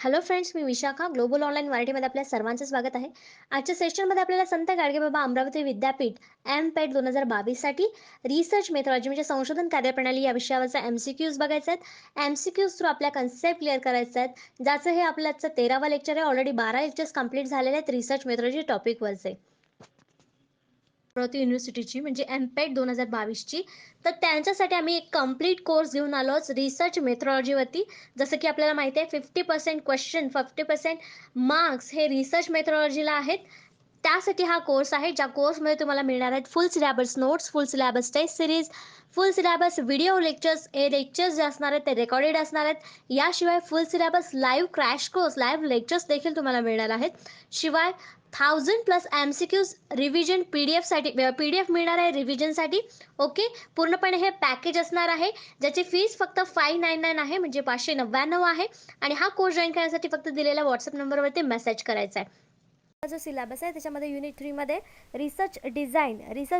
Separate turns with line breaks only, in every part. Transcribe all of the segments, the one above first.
Hello friends, मी Vishakha. Global online मराठीमध्ये आपल्या सर्वांचं स्वागत आहे. आजच्या सेशनमध्ये आपल्याला संत गाडगेबाबा अमरावती विद्यापीठ एम-पेट 2022साठी रिसर्च मेथॉडॉजी म्हणजे संशोधन कार्यप्रणाली या विषयावरचा एम-सी-क्यूज बघायचे आहेत. एम-सी-क्यूज थ्रू आपल्या कन्सेप्ट क्लिअर करायचे आहेत. ज्याचं हे आपलं आजचं 13वा लेक्चर आहे. ऑलरेडी 12 लेक्चर्स कंप्लीट झालेले आहेत रिसर्च मेथॉडॉजी टॉपिकवरचे. अमरावती युनिव्हर्सिटीची म्हणजे एम-पेट 2022ची. तर त्यांच्यासाठी आम्ही एक कंप्लीट कोर्स घेऊन आलो आहोत रिसर्च मेथॉडॉलॉजीवरती. जसं की आपल्याला माहिती आहे 50% क्वेश्चन, 50% मार्क्स हे रिसर्च मेथॉडॉलॉजीला आहेत. त्यासाठी हा कोर्स आहे, ज्या कोर्समध्ये तुम्हाला मिळणार आहेत full syllabus notes, full syllabus test series, full syllabus video lectures. हे लेक्चर्स जे असणार आहेत ते रेकॉर्डेड असणार आहेत. याशिवाय full syllabus live crash course, live lectures देखील तुम्हाला मिळणार आहेत. शिवाय 1000+ एम-सी-क्यूज रिव्हिजन पी-डी-एफसाठी पी-डी-एफ मिळणार आहे रिव्हिजनसाठी. ओके. पूर्णपणे हे पॅकेज असणार आहे, ज्याची फीस फक्त 599 आहे, म्हणजे 599 आहे. आणि हा कोर्स जॉईन करण्यासाठी फक्त दिलेल्या व्हॉट्सअप नंबरवरती मेसेज करायचा आहे. जो सिलेबस आहे त्याच्यामध्ये युनिट 3 मध्ये रिसर्च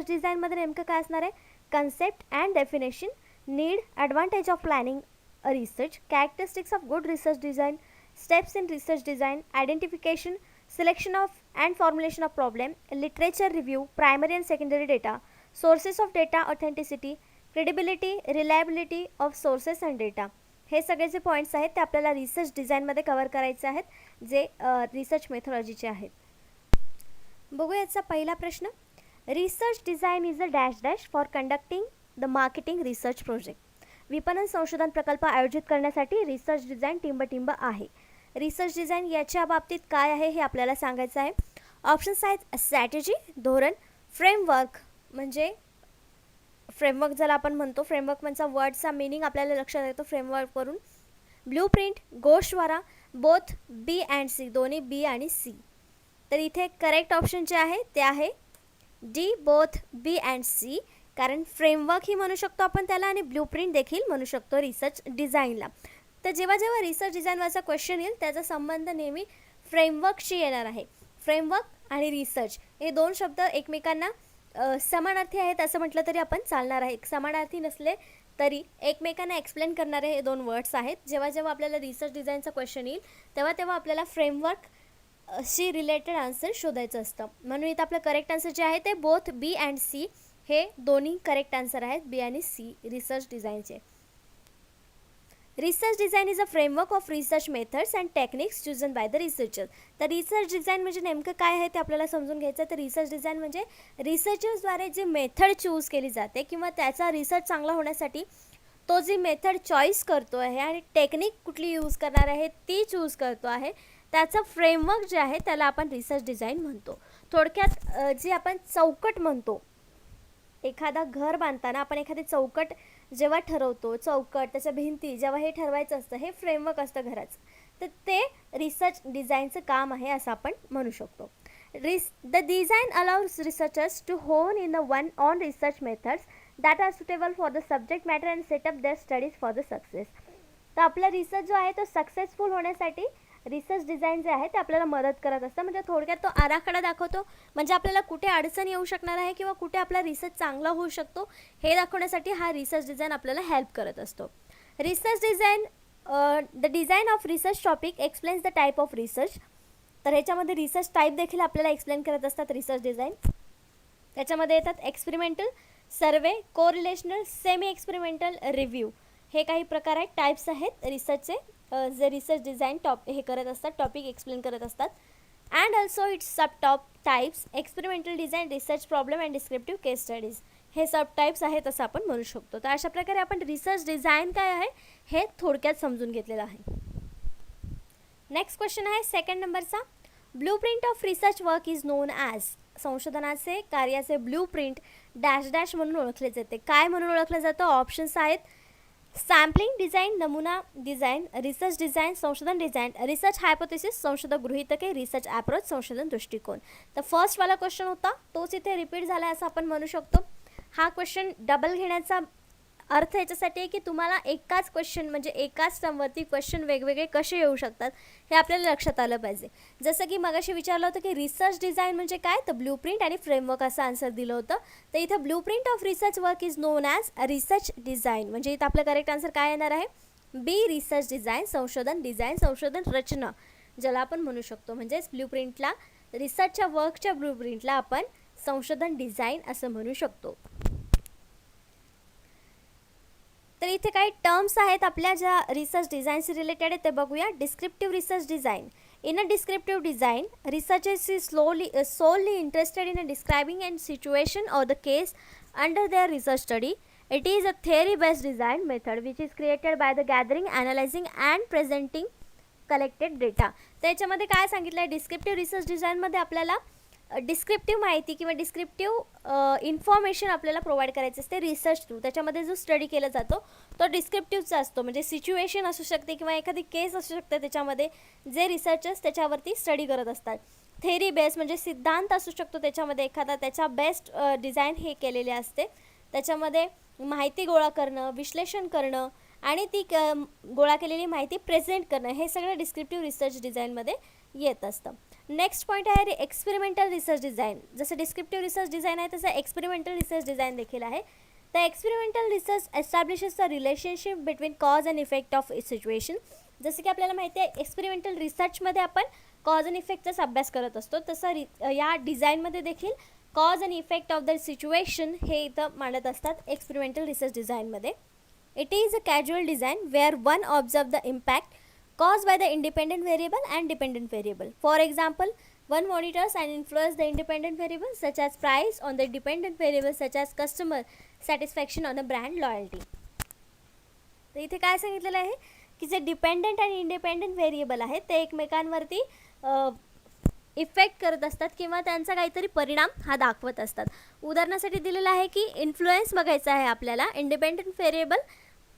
डिझाईनमध्ये नेमकं काय असणार आहे? Concept and definition, need, advantage of planning a research, characteristics of good research design, steps in research design, identification, selection of and formulation of problem, literature review, primary and secondary data, sources of data authenticity, credibility, reliability of sources and data. हे सगळे जे points आहेत ते आपल्याला research डिझाईनमध्ये cover करायचे आहेत, जे रिसर्च मेथॉडॉजीचे आहेत. बघूया याचा पहिला प्रश्न. Research design is a dash dash for conducting the marketing research project. विपणन संशोधन प्रकल्प आयोजित करण्यासाठी रिसर्च डिझाईन टिंब आहे. रिसर्च डिझाईन याच्या बाबतीत काय आहे हे आपल्याला सांगायचं आहे. ऑप्शन्स आहेत स्ट्रॅटेजी, धोरण, फ्रेमवर्क. म्हणजे फ्रेमवर्क ज्याला आपण म्हणतो, फ्रेमवर्क म्हणजे वर्डचा मिनिंग आपल्याला लक्षात येतो फ्रेमवर्कवरून. ब्ल्यू प्रिंट, गोषवारा, बोथ बी अँड सी, दोन्ही बी आणि सी. तर इथे करेक्ट ऑप्शन जे आहे ते आहे D, both B and C. कारण फ्रेमवर्क ही म्हणू शकतो आपण त्याला, आणि ब्ल्यू प्रिंट देखील म्हणू शकतो रिसर्च डिझाईनला. तर जेव्हा जेव्हा रिसर्च डिझाईनवरचा क्वेश्चन येईल त्याचा संबंध नेहमी फ्रेमवर्कशी येणार आहे. फ्रेमवर्क आणि रिसर्च हे दोन शब्द एकमेकांना समानार्थी आहेत असं म्हटलं तरी आपण चालणार आहे. समानार्थी नसले तरी एकमेकांना एक्सप्लेन करणारे हे दोन वर्ड्स आहेत. जेव्हा जेव्हा आपल्याला रिसर्च डिझाईनचा क्वेश्चन येईल तेव्हा तेव्हा आपल्याला फ्रेमवर्क शी रिलेटेड आन्सर शोधायचं असतं. म्हणून इथं आपलं करेक्ट आन्सर जे आहे ते बोथ बी अँड सी, हे दोन्ही करेक्ट आन्सर आहेत, बी आणि सी रिसर्च डिझाईनचे. Research design is a framework of research methods and techniques chosen by the researcher. तर रिसर्च डिझाईन म्हणजे नेमकं काय आहे ते आपल्याला समजून घ्यायचं. तर रिसर्च डिझाईन म्हणजे रिसर्चर्सद्वारे जे मेथड चूज केली जाते किंवा त्याचा रिसर्च चांगला होण्यासाठी तो जी मेथड चॉईस करतो आहे आणि टेक्निक कुठली यूज करणार आहे ती चूज करतो आहे, त्याचं फ्रेमवर्क जे आहे त्याला आपण रिसर्च डिझाईन म्हणतो. थोडक्यात जी आपण चौकट म्हणतो, एखादा घर बांधताना आपण एखादी चौकट जेव्हा ठरवतो, चौकट त्याच्या भिंती जेव्हा हे ठरवायचं असतं, हे फ्रेमवर्क असतं घराचं. तर ते रिसर्च डिझाईनचं काम आहे असं आपण म्हणू शकतो. The design allows researchers to hone in one on research methods that are suitable for the subject matter and setup their studies for the success. तर आपला रिसर्च जो आहे तो सक्सेसफुल होण्यासाठी रिसर्च डिझाईन जे आहे ते आपल्याला मदत करत असतं. म्हणजे थोडक्यात तो आराखडा दाखवतो, म्हणजे आपल्याला कुठे अडचण येऊ शकणार आहे किंवा कुठे आपला रिसर्च चांगला होऊ शकतो हे दाखवण्यासाठी हा रिसर्च डिझाईन आपल्याला हेल्प करत असतो. Research design, the design of research topic explains the type of research. तर ह्याच्यामध्ये रिसर्च टाईप देखील आपल्याला एक्सप्लेन करत असतात रिसर्च डिझाईन. त्याच्यामध्ये येतात एक्सपेरिमेंटल, सर्वे, कोरिलेशनल, सेमी एक्सपेरिमेंटल, रिव्ह्यू. हे काही प्रकार आहेत, टाईप्स आहेत रिसर्चचे जे रिसर्च डिझाईन हे करत असतात, टॉपिक एक्सप्लेन करत असतात. And also it's sub top types, experimental design, research problem and descriptive case studies. हे सब टाईप्स आहेत असं आपण म्हणू शकतो. तर अशा प्रकारे आपण रिसर्च डिझाईन काय आहे हे थोडक्यात समजून घेतलेलं आहे. नेक्स्ट क्वेश्चन आहे सेकंड नंबरचा. Blue print of research work is non as. संशोधनाचे कार्याचे ब्लू प्रिंट डॅश डॅश म्हणून ओळखले जाते. काय म्हणून ओळखलं जातं? ऑप्शन्स आहेत सॅम्पलिंग डिझाईन, नमुना डिझाईन, रिसर्च डिझाईन, संशोधन डिझाईन, रिसर्च हायपोथेसिस, संशोधक गृहीतके, रिसर्च ॲप्रोच, संशोधन दृष्टिकोन. तर फर्स्टवाला क्वेश्चन होता तोच इथे रिपीट झाला असं आपण म्हणू शकतो. हा क्वेश्चन डबल घेण्याचा अर्थ याच्यासाठी आहे की तुम्हाला एकाच क्वेश्चन म्हणजे एकाच टर्मवरती क्वेश्चन वेगवेगळे कसे येऊ शकतात हे आपल्याला लक्षात आलं पाहिजे. जसं की मगाशी विचारलं होतं की रिसर्च डिझाईन म्हणजे काय, तर ब्लू प्रिंट आणि फ्रेमवर्क असं आन्सर दिलं होतं. तर इथं blue print of research work is non as research design, म्हणजे इथं आपलं करेक्ट आन्सर काय येणार आहे? बी रिसर्च डिझाईन, संशोधन डिझाईन, संशोधन रचना ज्याला आपण म्हणू शकतो. म्हणजेच ब्ल्यूप्रिंटला, रिसर्चच्या वर्कच्या ब्ल्यूप्रिंटला आपण संशोधन डिझाईन असं म्हणू शकतो. तर इथे काही टर्म्स आहेत आपल्या ज्या रिसर्च डिझाईनशी रिलेटेड आहे ते बघूया. Descriptive research design. In a descriptive design, researchers is solely interested in describing a situation or the case under their research study. It is a theory-based design method which is created by the gathering, analyzing and presenting collected data. त्याच्यामध्ये काय सांगितलं आहे, descriptive research डिझाईनमध्ये आपल्याला descriptive माहिती किंवा descriptive information आपल्याला provide करायचं असते रिसर्च थ्रू. त्याच्यामध्ये जो स्टडी केला जातो तो डिस्क्रिप्टिव्हचा असतो. म्हणजे सिच्युएशन असू शकते किंवा एखादी केस असू शकते त्याच्यामध्ये जे रिसर्चर्स त्याच्यावरती स्टडी करत असतात. थेरी बेस्ड म्हणजे सिद्धांत असू शकतो त्याच्यामध्ये एखादा, त्याच्या बेस्ट डिझाईन हे केलेले असते. त्याच्यामध्ये माहिती गोळा करणं, विश्लेषण करणं आणि ती गोळा केलेली माहिती प्रेझेंट करणं हे सगळं डिस्क्रिप्टिव्ह रिसर्च डिझाईनमध्ये येत असतं. नेक्स्ट पॉईंट आहे एक्सपेरिमेंटल रिसर्च डिझाईन. जसं डिस्क्रिप्टिव्ह रिसर्च डिझाईन आहे तसं एक्सपेरिमेंटल रिसर्च डिझाईन देखील आहे. तर experimental research establishes the relationship between cause and effect of situation. जसं की आपल्याला माहिती आहे एक्सपेरिमेंटल रिसर्चमध्ये आपण कॉज अँड इफेक्टचाच अभ्यास करत असतो, तसं या डिझाईनमध्ये देखील cause and effect of the situation हे इथं मांडत असतात एक्सपेरिमेंटल रिसर्च डिझाईनमध्ये. It is a casual design where one observe the impact caused by the independent variable and dependent variable. For example, one monitors and influences the independent variables such as price on the dependent variables such as customer satisfaction on the brand loyalty. तर इथे काय सांगितलेलं आहे की जे dependent आणि independent variable आहेत ते एकमेकांवरती इफेक्ट करत असतात किंवा त्यांचा काहीतरी परिणाम हा दाखवत असतात. उदाहरणासाठी दिलेलं आहे की इन्फ्लुएन्स बघायचा आहे आपल्याला. इंडिपेंडंट व्हेरिएबल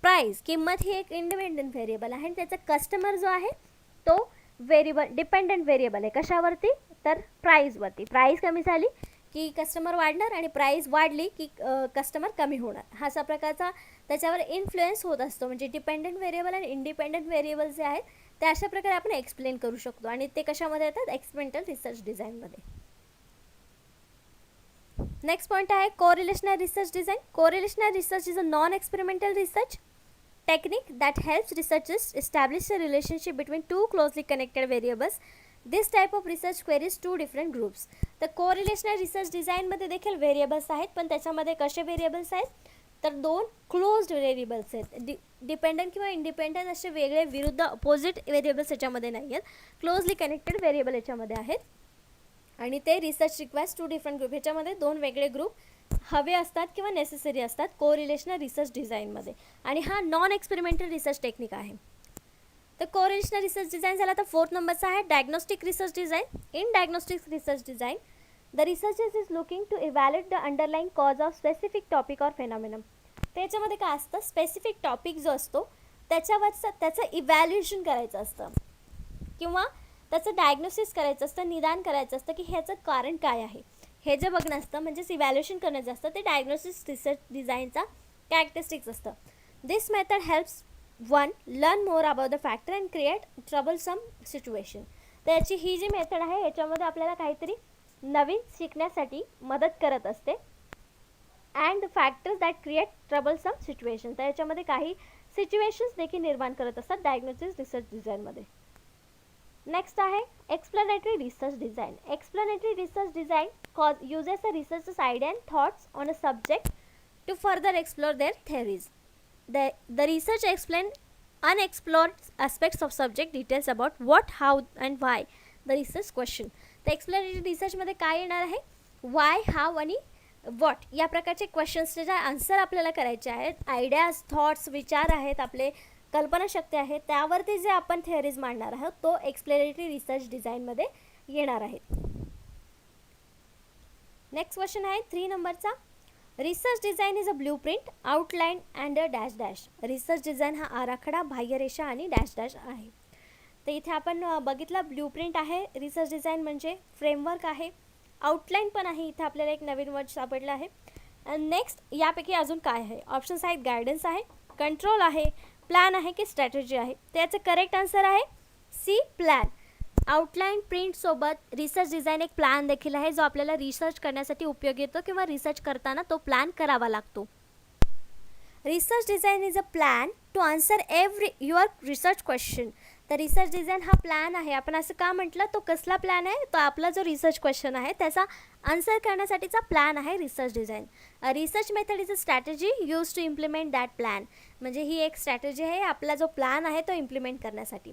प्राईस, किंमत ही एक इंडिपेंडंट व्हेरिएबल आहे आणि त्याचा कस्टमर जो आहे तो व्हेरिएबल डिपेंडंट व्हेरिएबल आहे. कशावरती? तर प्राईसवरती. प्राईस कमी झाली की कस्टमर वाढणार आणि प्राईस वाढली की कस्टमर कमी होणार. हा असा प्रकारचा त्याच्यावर इन्फ्लुएन्स होत असतो. म्हणजे डिपेंडंट व्हेरिएबल आणि इंडिपेंडंट व्हेरिएबल जे आहेत ते अशा प्रकारे आपण एक्सप्लेन करू शकतो आणि ते कशामध्ये येतात? एक्सपेरिमेंटल रिसर्च डिझाईनमध्ये. नेक्स्ट पॉईंट आहे correlational research design. Correlational research is a non experimental research technique that helps researchers establish a relationship between two closely connected variables. This type of research queries two different groups. तर correlational research डिझाईनमध्ये देखील variables आहेत, पण त्याच्यामध्ये कसे variables आहेत तर दोन क्लोज्ड व्हेरिएबल्स आहेत. डिपेंडंट किंवा इंडिपेंडंट असे वेगळे विरुद्ध अपोजिट व्हेरिएबल्स याच्यामध्ये नाही आहेत. क्लोजली कनेक्टेड व्हेरिएबल याच्यामध्ये आहेत आणि ते research requires two different group. ह्याच्यामध्ये दोन वेगळे ग्रुप हवे असतात किंवा नेसेसरी असतात कोरिलेशनल रिसर्च डिझाईनमध्ये आणि हा नॉन एक्सपेरिमेंटल रिसर्च टेक्निक आहे. तर कोरिलेशनल रिसर्च डिझाईन झाला. तर 4th नंबरचा आहे diagnostic research design. In diagnostic research design the researchers is looking to evaluate the underlying cause of specific topic or phenomenon. त्याच्यामध्ये काय असतं, स्पेसिफिक टॉपिक जो असतो त्याच्यावरचं त्याचं इव्हॅल्युएशन करायचं असतं किंवा त्याचं डायग्नोसिस करायचं असतं, निदान करायचं असतं की ह्याचं कारण काय आहे हे जे बघणं असतं. म्हणजेच इव्हॅल्युएशन करण्याचं असतं. ते डायग्नोसिस रिसर्च डिझाईनचा कॅरेक्टरिस्टिक्स असतं. This method helps one learn more about the factor and create troublesome situation. तर याची ही जी मेथड आहे याच्यामध्ये आपल्याला काहीतरी नवीन शिकण्यासाठी मदत करत असते. And the factors that create troublesome situation. तर याच्यामध्ये काही सिच्युएशन्स देखील निर्माण करत असतात डायग्नोसिस रिसर्च डिझाईनमध्ये. नेक्स्ट आहे explanatory research design. Explanatory research design uses a researcher's idea and thoughts on a subject to further explore their theories. The research explains unexplored aspects of subject details about what, how and why the research question. तर explanatory रिसर्चमध्ये काय येणार आहे? Y, हाव आणि what या प्रकारचे क्वेश्चन्सचे जे answer आपल्याला करायचे आहेत. आयडियाज, थॉट्स, विचार आहेत, आपले कल्पनाशक्ती आहे, त्यावरती जे आपण थेअरीज मांडणार आहोत तो एक्सप्लेनेटरी रिसर्च डिझाईनमध्ये येणार आहे. नेक्स्ट क्वेश्चन आहे 3 नंबरचा. Research design is a blueprint, outline and a dash dash. Research design हा आराखडा, बाह्यरेषा आणि डॅश डॅश आहे. तर इथे आपण बघितलं ब्ल्यूप्रिंट आहे रिसर्च डिझाईन म्हणजे फ्रेमवर्क आहे. आउटलाईन पण आहे, इथे आपल्याला एक नवीन वर्ड सापडला आहे. नेक्स्ट यापैकी अजून काय आहे? ऑप्शन्स आहेत गायडन्स आहे, कंट्रोल आहे, प्लॅन आहे की स्ट्रॅटेजी आहे. त्याचं करेक्ट आन्सर आहे सी, प्लॅन. आउटलाईन प्रिंटसोबत रिसर्च डिझाईन एक प्लॅन देखील आहे जो आपल्याला रिसर्च करण्यासाठी उपयोगी येतो किंवा रिसर्च करताना तो प्लॅन करावा लागतो. Research design is a plan to answer every your research question. तर रिसर्च डिझाईन हा प्लॅन आहे. आपण असं का म्हटलं, तो कसला प्लॅन आहे, तो आपला जो रिसर्च क्वेश्चन आहे त्याचा आन्सर करण्यासाठीचा प्लॅन आहे research design. Research method is a strategy use to implement that plan. म्हणजे ही एक स्ट्रॅटेजी आहे आपला जो प्लॅन आहे तो इम्प्लिमेंट करण्यासाठी.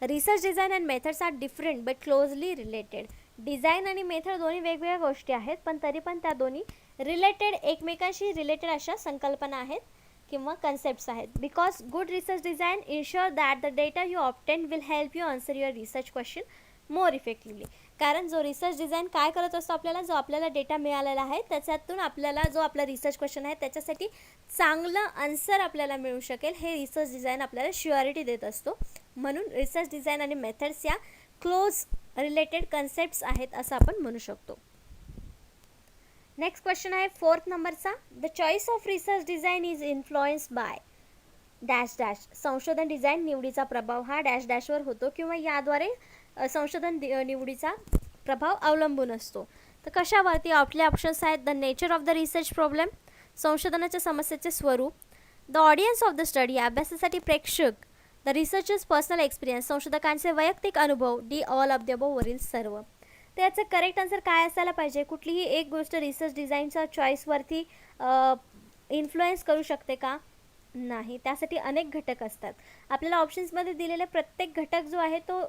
Research design and methods are different but closely related. Design आणि मेथड दोन्ही वेगवेगळ्या गोष्टी आहेत, पण तरी पण त्या दोन्ही रिलेटेड, एकमेकांशी रिलेटेड अशा संकल्पना आहेत किंवा कन्सेप्ट्स आहेत. Because good research design insure that the data you obtain will help you answer your research question more effectively. कारण जो रिसर्च डिझाईन काय करत असतो, आपल्याला जो आपल्याला डेटा मिळालेला आहे त्याच्यातून आपल्याला जो आपला रिसर्च क्वेश्चन आहे त्याच्यासाठी चांगलं आन्सर आपल्याला मिळू शकेल, हे रिसर्च डिझाईन आपल्याला श्युअरिटी देत असतो. म्हणून रिसर्च डिझाईन आणि मेथड्स या क्लोज रिलेटेड कन्सेप्ट्स आहेत असं आपण म्हणू शकतो. नेक्स्ट क्वेश्चन आहे 4th नंबरचा. The choice of research design is influenced by dash dash. संशोधन डिझाईन निवडीचा प्रभाव हा डॅश डॅशवर होतो किंवा याद्वारे संशोधन निवडीचा प्रभाव अवलंबून असतो. तर कशावरती? आपले ऑप्शन्स आहेत the nature of the research problem, संशोधनाच्या समस्येचे स्वरूप, the audience of the study, अभ्यासासाठी प्रेक्षक, द रिसर्चर्स पर्सनल एक्सपिरियन्स, संशोधकांचे वैयक्तिक अनुभव, D all of the above वरील सर्व. तर याचं करेक्ट आन्सर काय असायला पाहिजे? कुठलीही एक गोष्ट रिसर्च डिझाईनच्या चॉईसवरती इन्फ्लुएन्स करू शकते का? नाही. त्यासाठी अनेक घटक असतात. आपल्याला ऑप्शन्समध्ये दिलेले प्रत्येक घटक जो आहे तो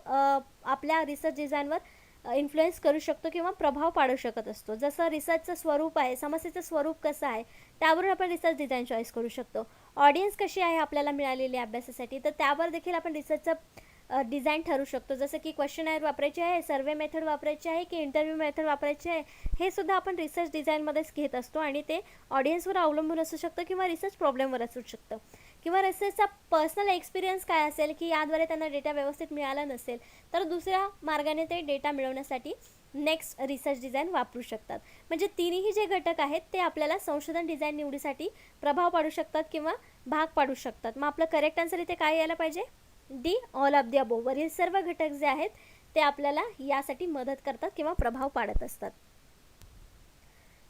आपल्या रिसर्च डिझाईनवर इन्फ्लुएन्स करू शकतो किंवा प्रभाव पाडू शकत असतो. जसं रिसर्चचं स्वरूप आहे, समस्येचं स्वरूप कसं आहे, त्यावरून आपण रिसर्च डिझाईन चॉईस करू शकतो. ऑडियन्स कशी आहे आपल्याला मिळालेली अभ्यासासाठी, तर त्यावर देखील आपण रिसर्चचं डिझाईन ठरू शकतो. जसं की क्वेश्चनर वापरायचे आहे, सर्वे मेथड वापरायची आहे की इंटरव्ह्यू मेथड वापरायची आहे, हे सुद्धा आपण रिसर्च डिझाईनमध्येच घेत असतो. आणि ते ऑडियन्सवर अवलंबून असू शकतं किंवा रिसर्च प्रॉब्लेमवर असू शकतं किंवा रिसर्चचा पर्सनल एक्सपिरियन्स काय असेल की याद्वारे त्यांना डेटा व्यवस्थित मिळाला नसेल तर दुसऱ्या मार्गाने ते डेटा मिळवण्यासाठी नेक्स्ट रिसर्च डिझाईन वापरू शकतात. म्हणजे तिन्ही जे घटक आहेत ते आपल्याला संशोधन डिझाईन निवडीसाठी प्रभाव पाडू शकतात किंवा भाग पाडू शकतात. मग आपलं करेक्ट आन्सर इथे काय यायला पाहिजे? D all of the above. वरील सर्व घटक जे आहेत ते आपल्याला यासाठी मदत करतात किंवा प्रभाव पाडत असतात.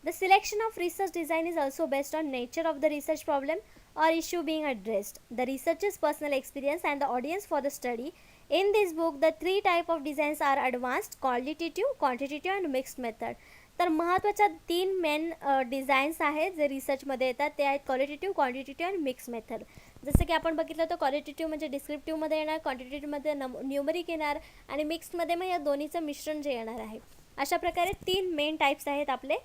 The selection of research design is also based on nature of the research problem or issue being addressed, the researcher's personal experience and the audience for the study. In this book, the 3 type of designs are advanced, qualitative, quantitative and mixed method. तर महत्त्वाच्या 3 main designs आहेत जे रिसर्चमध्ये येतात, ते आहेत qualitative, quantitative आणि mix method. जसं की आपण बघितलं तर क्वालिटेटिव्ह म्हणजे डिस्क्रिप्टिव्हमध्ये येणार, क्वांटिटेटिव्हमध्ये न्यूमरिक येणार आणि मिक्स्डमध्ये मग या दोन्हीचं मिश्रण जे येणार आहे. अशा प्रकारे 3 मेन टाईप्स आहेत आपले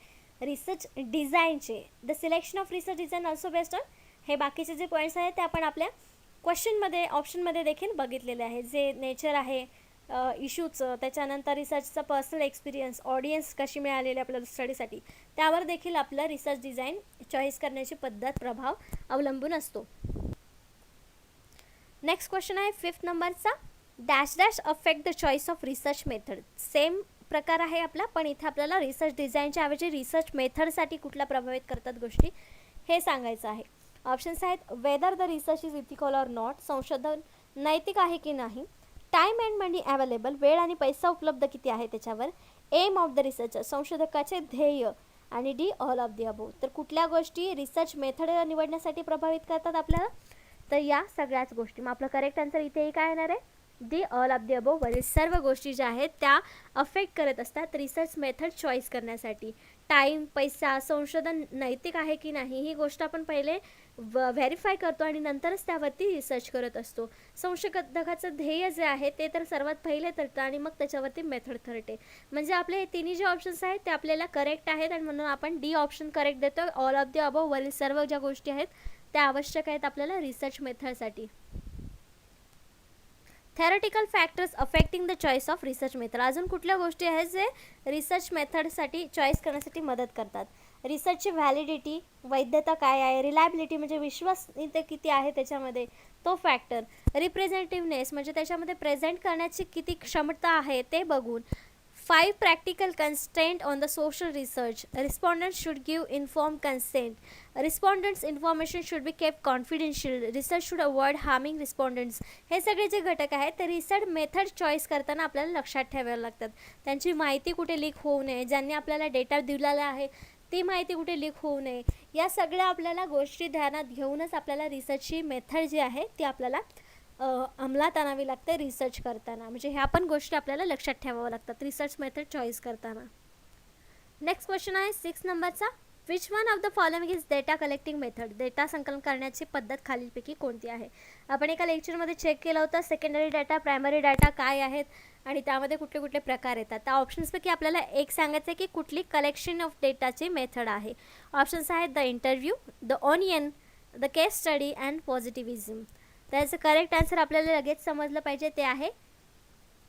रिसर्च डिझाईनचे. The selection of research design also based on, हे बाकीचे जे पॉईंट्स आहेत ते आपण आपल्या क्वेश्चनमध्ये ऑप्शनमध्ये देखील बघितलेले आहेत. जे नेचर आहे इश्यूचं, त्याच्यानंतर रिसर्चचा पर्सनल एक्सपिरियन्स, ऑडियन्स कशी मिळालेली आपल्याला स्टडीसाठी, त्यावर देखील आपलं रिसर्च डिझाईन चॉईस करण्याची पद्धत, प्रभाव अवलंबून असतो. नेक्स्ट क्वेश्चन आहे 5th नंबरचा. Dash dash affect the choice of research method. Same प्रकार आहे आपला, पण इथे आपल्याला रिसर्च डिझाईनच्या ऐवजी रिसर्च मेथडसाठी कुठला प्रभावित करतात गोष्टी हे सांगायचं आहे. ऑप्शन्स आहेत whether the research is ethical or not, संशोधन नैतिक आहे की नाही, टाईम अँड मनी अवेलेबल, वेळ आणि पैसा उपलब्ध किती आहे त्याच्यावर, एम ऑफ द रिसर्चर, संशोधकाचे ध्येय, आणि D all of the above. तर कुठल्या गोष्टी रिसर्च मेथड निवडण्यासाठी प्रभावित करतात आपल्याला? तर या सगळ्याच गोष्टी. मग आपलं करेक्ट आन्सर इथेही काय येणार आहे? D all of the above. वरील सर्व गोष्टी ज्या आहेत त्या अफेक्ट करत असतात रिसर्च मेथड चॉईस करण्यासाठी. टाईम, पैसा, संशोधन नैतिक आहे की नाही ही गोष्ट आपण पहिले व्हेरीफाय करतो आणि नंतरच त्यावरती रिसर्च करत असतो. संशोधकाचं ध्येय जे आहे ते तर सर्वात पहिले ठरतं आणि मग त्याच्यावरती मेथड ठरते. म्हणजे आपले तिन्ही जे ऑप्शन्स आहेत ते आपल्याला करेक्ट आहेत आणि म्हणून आपण डी ऑप्शन करेक्ट देतो. ऑल ऑफ द अबोव वरील सर्व ज्या गोष्टी आहेत त्या आवश्यक आहेत आपल्याला रिसर्च मेथडसाठी. Theoretical factors affecting the choice of research method. अजून कुठल्या गोष्टी आहेत जे रिसर्च मेथडसाठी चॉईस करण्यासाठी मदत करतात? रिसर्चची व्हॅलिडिटी, वैधता काय आहे, रिलायबिलिटी म्हणजे विश्वासनीयता किती आहे त्याच्यामध्ये, तो फॅक्टर, रिप्रेझेंटेटिव्हनेस म्हणजे त्याच्यामध्ये प्रेझेंट करण्याची किती क्षमता आहे ते बघून. 5 practical constraints on the social research. Respondents should give informed consent. Respondents' information should be kept confidential. Research should avoid harming respondents. हे सगळे जे घटक आहेत ते रिसर्च मेथड चॉईस करताना आपल्याला लक्षात ठेवायला लागतात. त्यांची माहिती कुठे लीक होऊ नये, ज्यांनी आपल्याला डेटा दिलेला आहे ती माहिती कुठे लीक होऊ नये, या सगळ्या आपल्याला गोष्टी ध्यानात घेऊनच आपल्याला रिसर्चची मेथड जी आहे ती आपल्याला अंमलात आणावी लागते रिसर्च करताना. म्हणजे ह्या पण गोष्टी आपल्याला लक्षात ठेवाव्या लागतात रिसर्च मेथड चॉईस करताना. नेक्स्ट क्वेश्चन आहे 6 नंबरचा. Which one of the following is data collecting method. Data संकलन करण्याची पद्धत खालीलपैकी कोणती आहे. आपण एका लेक्चरमध्ये चेक केलं होतं सेकंडरी डाटा, प्रायमरी डाटा काय आहेत आणि त्यामध्ये कुठले कुठले प्रकार येतात. त्या ऑप्शन्सपैकी आपल्याला एक सांगायचं आहे की कुठली कलेक्शन ऑफ डेटाची मेथड आहे. ऑप्शन्स आहेत the interview, the onion, the case study and positivism. त्याचं करेक्ट आन्सर आपल्याला लगेच समजलं पाहिजे, ते आहे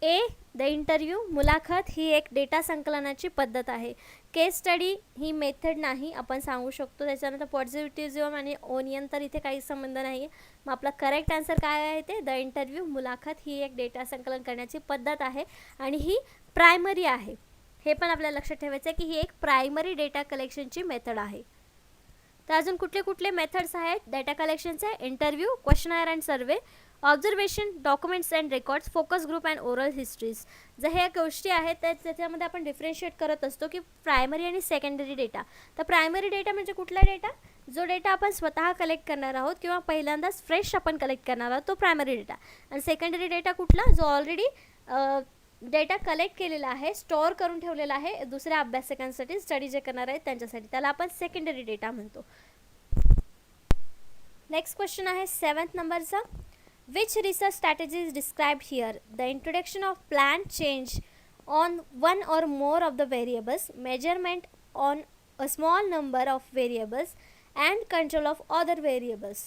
ए द इंटरव्ह्यू. मुलाखत ही एक डेटा संकलनाची पद्धत आहे. केस स्टडी ही मेथड नाही आपण सांगू शकतो. त्याच्यानंतर पॉझिटिव्हिझम आणि ओनियन तर इथे काही संबंध नाही आहे. मग आपला करेक्ट आन्सर काय आहे ते द इंटरव्ह्यू. मुलाखत ही एक डेटा संकलन करण्याची पद्धत आहे आणि ही प्रायमरी आहे. हे पण आपल्याला लक्षात ठेवायचं आहे की ही एक प्रायमरी डेटा कलेक्शनची मेथड आहे. तर अजून कुठले कुठले मेथड्स आहेत डेटा कलेक्शनचे. Interview, questionnaire and survey, observation, documents and records, focus group and oral histories. जर ह्या गोष्टी आहेत तर त्याच्यामध्ये आपण डिफरेन्शिएट करत असतो की प्रायमरी आणि सेकंडरी डेटा. तर प्रायमरी डेटा म्हणजे कुठला डेटा, जो डेटा आपण स्वतः कलेक्ट करणार आहोत किंवा पहिल्यांदाच फ्रेश आपण कलेक्ट करणार आहोत तो प्रायमरी डेटा. आणि सेकंडरी डेटा कुठला, जो ऑलरेडी डेटा कलेक्ट केलेला आहे, स्टोअर करून ठेवलेला आहे दुसऱ्या अभ्यासकांसाठी, स्टडी जे करणार आहेत त्यांच्यासाठी, त्याला आपण सेकंडरी डेटा म्हणतो. नेक्स्ट क्वेश्चन आहे 7th नंबरचा. Which research strategy is described here? The introduction of planned change on one or more of the variables, measurement on a small number of variables and control of other variables.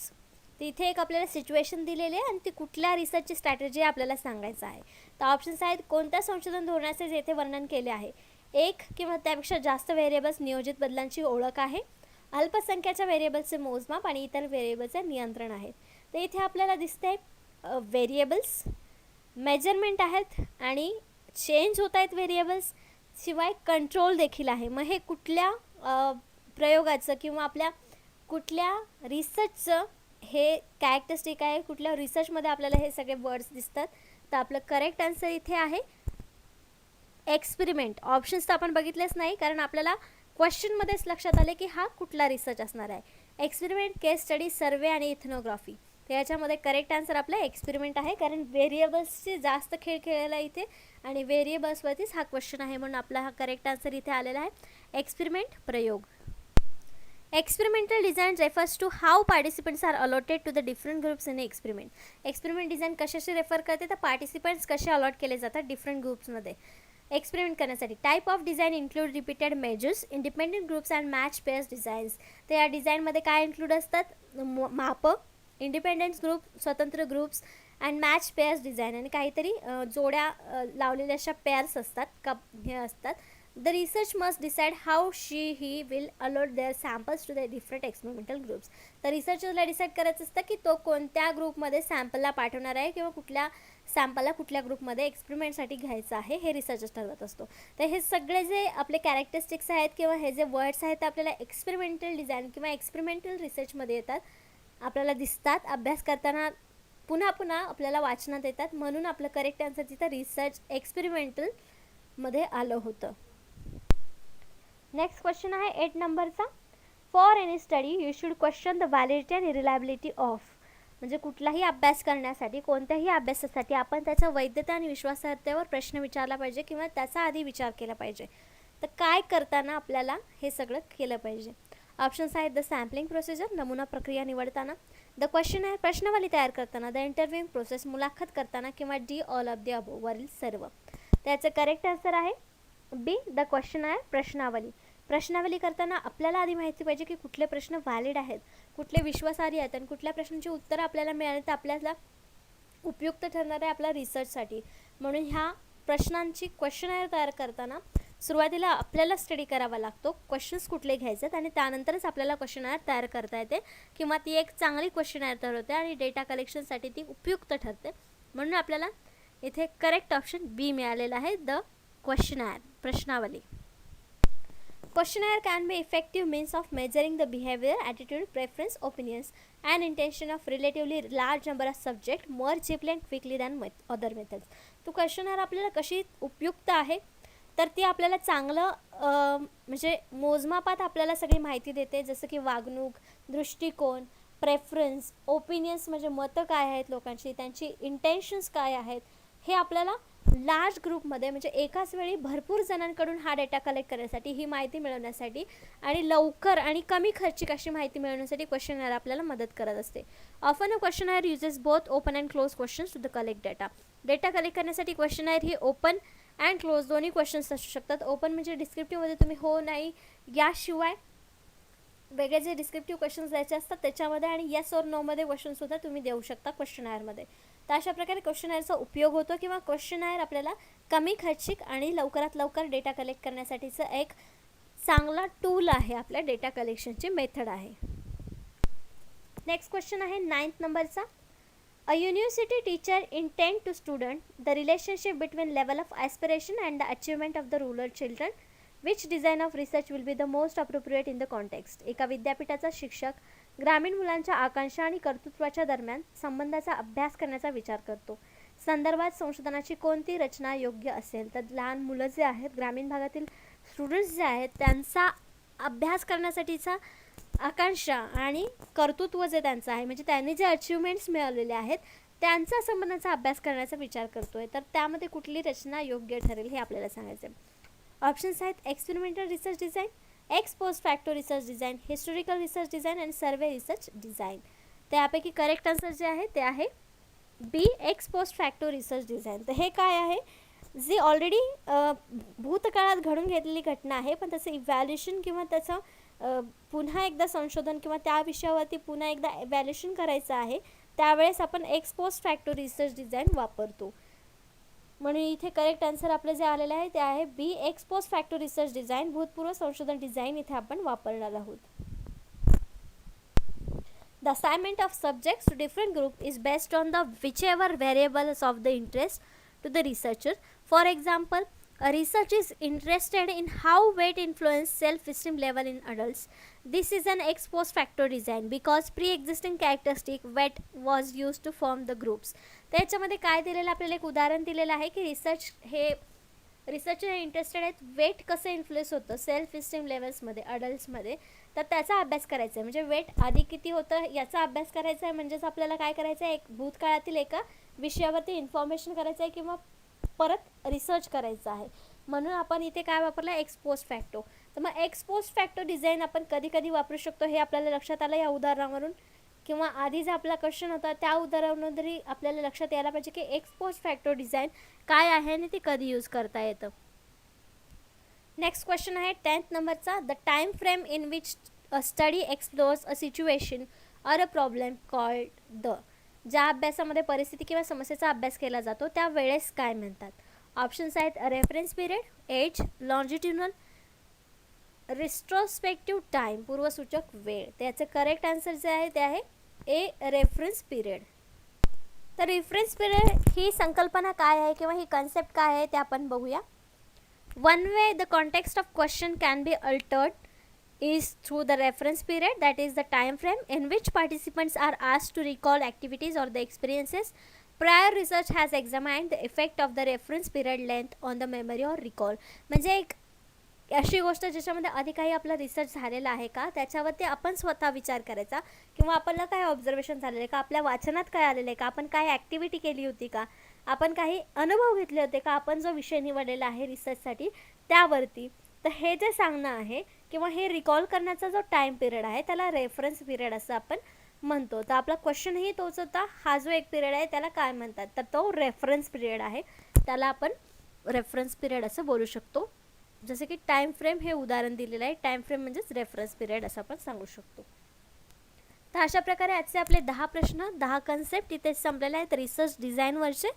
तिथे एक आपल्याला situation दिलेली आहे आणि ती कुठल्या रिसर्चची strategy आपल्याला सांगायचं आहे. तर ऑप्शन्स आहेत कोणत्या संशोधन धोरणाचे जेथे वर्णन केले आहे. एक किंवा त्यापेक्षा जास्त व्हेरिएबल्स नियोजित बदलांची ओळख आहे, अल्पसंख्याच्या व्हेरिएबल्सचे मोजमाप आणि इतर व्हेरिएबल्सचे नियंत्रण आहे. तर इथे आपल्याला दिसते व्हेरिएबल्स, मेजरमेंट आहेत आणि चेंज होत आहेत व्हेरिएबल्स, शिवाय कंट्रोल देखील आहे. मग हे कुठल्या प्रयोगाचं किंवा आपल्या कुठल्या रिसर्चचं हे कॅरेक्टरिस्टिक आहे, कुठल्या रिसर्चमध्ये आपल्याला हे सगळे वर्ड्स दिसतात. तर आपलं करेक्ट आन्सर इथे आहे एक्सपेरिमेंट. ऑप्शन्स तर आपण बघितलेच नाही कारण आपल्याला क्वेश्चनमध्येच लक्षात आले की हा कुठला रिसर्च असणार आहे. एक्सपेरिमेंट, केस स्टडी, सर्वे आणि इथनोग्राफी. तर याच्यामध्ये करेक्ट आन्सर आपला एक्सपेरिमेंट आहे कारण व्हेरिएबल्सचे जास्त खेळ खेळायला इथे आणि व्हेरिएबल्सवरतीच हा क्वेश्चन आहे म्हणून आपला हा करेक्ट आन्सर इथे आलेला आहे एक्सपेरिमेंट, प्रयोग. Experimental design refers to how participants are allotted to the different groups in experiment. Experiment design कशाशी रेफर करते तर पार्टिसिपंट्स कसे अलॉट केले जातात डिफरंट ग्रुप्समध्ये एक्सपेरिमेंट करण्यासाठी. Type of design include repeated measures, independent groups and match pairs designs. तर या डिझाईनमध्ये काय इन्क्लूड असतात, मापं, इंडिपेंडन्स ग्रुप, स्वतंत्र groups and match pairs design आणि काहीतरी जोड्या लावलेल्या अशा पेअर्स असतात का हे असतात. The research must decide how he will allot their samples to the different experimental groups. तर रिसर्चरला डिसाईड करायचं असतं की तो कोणत्या ग्रुपमध्ये सॅम्पलला पाठवणार आहे किंवा कुठल्या सॅम्पलला कुठल्या ग्रुपमध्ये एक्सपेरिमेंटसाठी घ्यायचं आहे हे रिसर्चर ठरवत असतो. तर हे सगळे जे आपले कॅरेक्टरिस्टिक्स आहेत किंवा हे जे वर्ड्स आहेत ते आपल्याला एक्सपेरिमेंटल डिझाईन किंवा एक्सपेरिमेंटल रिसर्चमध्ये येतात, आपल्याला दिसतात, अभ्यास करताना पुन्हा पुन्हा आपल्याला वाचनात येतात. म्हणून आपलं करेक्ट आन्सर तिथं रिसर्च एक्सपेरिमेंटलमध्ये आलं होतं. नेक्स्ट क्वेश्चन आहे 8 नंबरचा. For any study you should question the validity and reliability of. म्हणजे कुठलाही अभ्यास करण्यासाठी, कोणत्याही अभ्यासासाठी आपण त्याच्या वैधता आणि विश्वासार्हतेवर प्रश्न विचारला पाहिजे किंवा त्याचा आधी विचार केला पाहिजे. तर काय करताना आपल्याला हे सगळं केलं पाहिजे. ऑप्शन्स आहेत द सॅम्पलिंग प्रोसिजर, नमुना प्रक्रिया निवडताना, द क्वेश्चन आहे प्रश्नावली तयार करताना, द इंटरव्ह्यूइंग प्रोसेस मुलाखत करताना किंवा D all of the above वरील सर्व. त्याचं करेक्ट आन्सर आहे बी द क्वेश्चन आहे प्रश्नावली. प्रश्नावली करताना आपल्याला आधी माहिती पाहिजे की कुठले प्रश्न व्हॅलिड आहेत, कुठले विश्वासार्ह आहेत आणि कुठल्या प्रश्नांची उत्तरं आपल्याला मिळाली तर आपल्याला उपयुक्त ठरणार आहे आपल्या रिसर्चसाठी. म्हणून ह्या प्रश्नांची क्वेश्चनायर तयार करताना सुरुवातीला आपल्याला स्टडी करावा लागतो क्वेश्चन्स कुठले घ्यायचे आणि त्यानंतरच आपल्याला क्वेश्चनायर तयार करता येते किंवा ती एक चांगली क्वेश्चनायर तयार होते आणि डेटा कलेक्शनसाठी ती उपयुक्त ठरते. म्हणून आपल्याला इथे करेक्ट ऑप्शन बी मिळालेला आहे द क्वेश्चनायर, प्रश्नावली. Questionnaire can be effective means of measuring the behavior, attitude, preference, opinions and intention of relatively large number of subjects more cheaply and quickly than other methods. तो questionnaire आपल्याला कशी उपयुक्त आहे तर ती आपल्याला चांगलं म्हणजे मोजमापात आपल्याला सगळी माहिती देते, जसं की वागणूक, दृष्टिकोन, प्रेफरन्स, ओपिनियन्स म्हणजे मतं काय आहेत लोकांची, त्यांची इंटेन्शन्स काय आहेत, हे आपल्याला लार्ज ग्रुपमध्ये म्हणजे एकाच वेळी भरपूर जणांकडून हा डेटा कलेक्ट करण्यासाठी, ही माहिती मिळवण्यासाठी आणि लवकर आणि कमी खर्चिक अशी माहिती मिळवण्यासाठी क्वेश्चनर आपल्याला मदत करत असते. Often a questionnaire uses both open and close questions to the collect data. Data collect करण्यासाठी क्वेश्चनर ही ओपन अँड क्लोज दोन्ही क्वेश्चन्स असू शकतात. ओपन म्हणजे डिस्क्रिप्टिव्हमध्ये तुम्ही हो नाही याशिवाय वेगळे जे डिस्क्रिप्टिव्ह क्वेश्चन्स द्यायचे असतात त्याच्यामध्ये, आणि येस और नोमध्ये क्वेश्चनसुद्धा तुम्ही देऊ शकता क्वेश्चनरमध्ये. तर अशा प्रकारे क्वेश्चनरचा उपयोग होतो, किंवा क्वेश्चनर आपल्याला कमी खर्चिक आणि लवकरात लवकर डेटा कलेक्ट करण्यासाठीचं एक चांगला टूल आहे, आपल्या डेटा कलेक्शनची मेथड आहे. नेक्स्ट क्वेश्चन आहे 9th नंबरचा. A university teacher intend to student the relationship between level of aspiration and the achievement of the rural children. Which design of research will be the most appropriate in the context? एका विद्यापीठाचा शिक्षक ग्रामीण मुलांच्या आकांक्षा आणि कर्तृत्वाच्या दरम्यान संबंधाचा अभ्यास करण्याचा विचार करतो. संदर्भात संशोधनाची कोणती रचना योग्य असेल? तर लहान मुलं जे आहेत, ग्रामीण भागातील स्टुडंट्स जे आहेत, त्यांचा अभ्यास करण्यासाठीचा आकांक्षा आणि कर्तृत्व जे त्यांचं आहे, म्हणजे त्यांनी जे अचिव्हमेंट्स मिळवलेले आहेत त्यांचा संबंधाचा अभ्यास करण्याचा विचार करतोय, तर त्यामध्ये कुठली रचना योग्य ठरेल हे आपल्याला सांगायचं आहे. ऑप्शन्स आहेत experimental research design, ex post facto research design, historical research design आणि सर्वे रिसर्च डिझाईन. त्यापैकी करेक्ट आन्सर जे आहे ते आहे B, ex post facto research design. तर हे काय आहे, जी ऑलरेडी भूतकाळात घडून घेतलेली घटना आहे, पण त्याचं इव्हॅल्युएशन किंवा त्याचं पुन्हा एकदा संशोधन किंवा त्या विषयावरती पुन्हा एकदा इव्हॅल्युएशन करायचं आहे, त्यावेळेस आपण x post facto research design वापरतो. म्हणून इथे करेक्ट आन्सर आपलं जे आलेलं आहे ते आहे B, ex post facto research design, भूतपूर्व संशोधन डिझाईन इथे आपण वापरणार आहोत. The assignment of subjects to different group is based on the whichever variables of the interest to the researcher. For example, a research is interested in how weight influence self-esteem level in adults. This is an ex post facto design because pre-existing characteristic weight was used to form the groups. त्याच्यामध्ये काय दिलेलं आपल्याला एक उदाहरण दिलेलं आहे की researcher हे इंटरेस्टेड आहेत वेट कसं इन्फ्लुएन्स होतं सेल्फ इस्टीम लेवल्समध्ये अडल्ट्समध्ये, तर त्याचा अभ्यास करायचा आहे. म्हणजे वेट आधी किती होतं याचा अभ्यास करायचा आहे, म्हणजेच आपल्याला काय करायचं आहे, एक भूतकाळातील एका विषयावरती इन्फॉर्मेशन करायचं आहे किंवा परत रिसर्च करायचा आहे. म्हणून आपण इथे काय वापरलं, एक्स पोस्ट फॅक्टो. तर मग एक्स पोस्ट फॅक्टो डिझाईन आपण कधी कधी वापरू शकतो हे आपल्याला लक्षात आलं या उदाहरणावरून, किंवा आधी जो आपला क्वेश्चन होता त्या उदाहरणावरून तरी आपल्याला लक्षात यायला पाहिजे की एक्स पोस्ट फॅक्टो डिझाईन काय आहे आणि ती कधी यूज करता येतं. नेक्स्ट क्वेश्चन आहे 10th नंबरचा. The time frame in which a study explores a situation or a problem called the. ज्या अभ्यासामध्ये परिस्थिती किंवा समस्येचा अभ्यास केला जातो त्या वेळेस काय म्हणतात? ऑप्शन्स आहेत reference period, age, longitudinal, retrospective time, पूर्वसूचक वेळ. त्याचं करेक्ट आन्सर जे आहे ते आहे ए, रेफरन्स पिरियड. तर रेफरन्स पिरियड ही संकल्पना काय आहे किंवा ही कन्सेप्ट काय आहे ते आपण बघूया. One way the context of question can be altered is through the reference period, that is the time frame in which participants are asked to recall activities or the experiences. Prior research has examined the effect of the reference period length on the memory or recall. म्हणजे एक अशी गोष्ट ज्याच्यामध्ये आधी काही आपला research झालेला आहे का त्याच्यावरती आपण स्वतः विचार करायचा, किंवा आपल्याला काय ऑब्झर्वेशन झालेलं आहे का, आपल्या वाचनात काय आलेलं आहे का, आपण काय ॲक्टिव्हिटी केली होती का, आपण काही अनुभव घेतले होते का, आपण जो विषय निवडलेला आहे रिसर्चसाठी त्यावरती. तर हे जे सांगणं आहे किंवा हे रिकॉल करण्याचा जो टाईम पिरियड आहे त्याला रेफरन्स पिरियड असं आपण म्हणतो. तर आपला क्वेश्चनही तोच होता, हा जो एक पिरियड आहे त्याला काय म्हणतात, तर तो रेफरन्स पिरियड आहे, त्याला आपण रेफरन्स पिरियड असं बोलू शकतो. जसे की टाईम फ्रेम हे उदाहरण दिलेलं आहे, टाईम फ्रेम म्हणजेच रेफरन्स पिरियड असं आपण सांगू शकतो. तर अशा प्रकारे आजचे आपले 10 प्रश्न 10 कन्सेप्ट इथे संपलेले आहेत रिसर्च डिझाईनवरचे.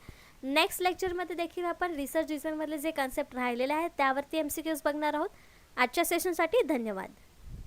नेक्स्ट लेक्चरमध्ये देखील आपण रिसर्च डिझाईनमधले जे कन्सेप्ट राहिलेले आहेत त्यावरती MCQs बघणार आहोत. आजच्या सेशनसाठी धन्यवाद.